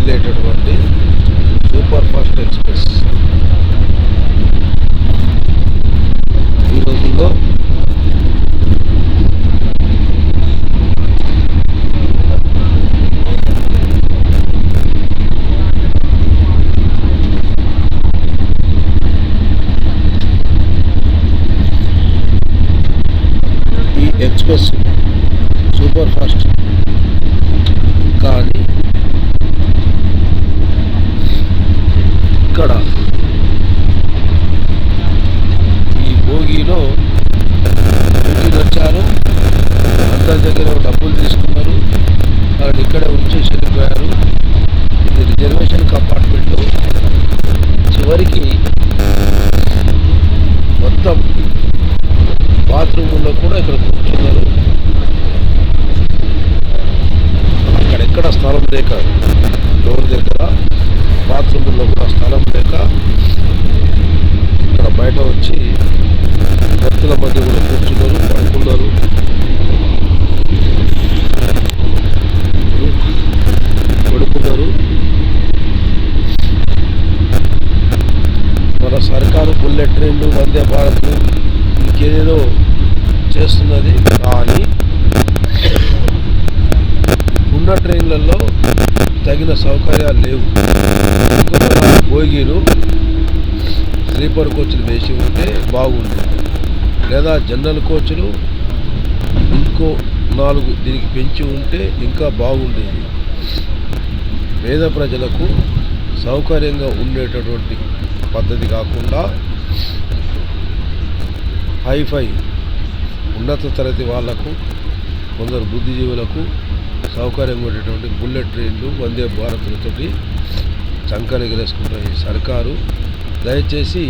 వెళ్ళేటటువంటి super fast express ఈ రోజుల్లో ఈ ఎక్స్ప్రెస్ సూపర్ ఫాస్ట్ కానీ ఇక్కడ ఈ భోగిలో వచ్చారు, అందరి దగ్గర డబ్బులు తీసుకున్నారు, వాళ్ళు ఇక్కడే ఉంచేసి వెళ్ళిపోయారు. ఇది రిజర్వేషన్ కంపార్ట్మెంట్. చివరికి మొత్తం బాత్రూముల్లో కూడా ఇక్కడ కూర్చున్నారు. అక్కడెక్కడ స్థలం లేక డోర్ దగ్గర బాత్రూముల్లో కూడా స్థలం లేక ఇక్కడ బయట వచ్చి భక్తుల మధ్య కూడా కూర్చున్నారు, పడుకున్నారు. మన సర్కారు బుల్లెట్ ట్రైన్లు, వందే భారత్లు ఇంకేదో చేస్తున్నది. కానీ ఉన్న ట్రైన్లలో తగిన సౌకర్యాలు లేవు. బోగీలు స్లీపర్ కోచ్లు వేసి ఉంటే బాగుండేది, లేదా జనరల్ కోచ్లు ఇంకో 4 దీనికి పెంచి ఉంటే ఇంకా బాగుండేది. పేద ప్రజలకు సౌకర్యంగా ఉండేటటువంటి పద్ధతి కాకుండా హైఫై ఉన్నత తరగతి వాళ్లకు, కొందరు బుద్ధిజీవులకు సౌకర్యంగా ఉండేటువంటి బుల్లెట్ ట్రైన్లు, వందే భారత్లతోటి చంకనెగరేసుకుంటున్న ఈ సర్కారు దయచేసి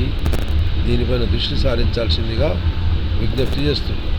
దీనిపైన దృష్టి సారించాల్సిందిగా విజ్ఞప్తి చేస్తున్నాను.